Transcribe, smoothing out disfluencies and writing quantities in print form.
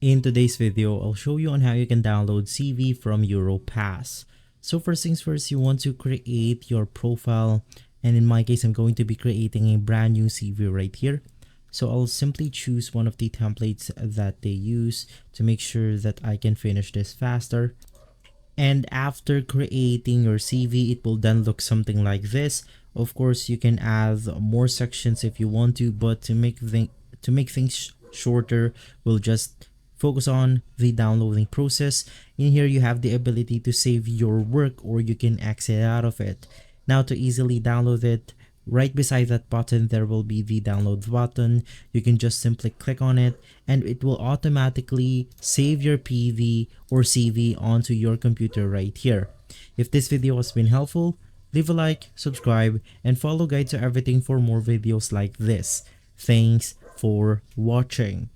In today's video, I'll show you on how you can download CV from Europass. So first things first, you want to create your profile, and in my case, I'm going to be creating a brand new CV right here. So I'll simply choose one of the templates that they use to make sure that I can finish this faster. And after creating your CV, it will then look something like this. Of course, you can add more sections if you want to, but to make things shorter, we'll just focus on the downloading process. In here, you have the ability to save your work or you can exit out of it. Now, to easily download it, right beside that button, there will be the download button. You can just simply click on it and it will automatically save your PV or CV onto your computer right here. If this video has been helpful, leave a like, subscribe, and follow Guide to Everything for more videos like this. Thanks for watching.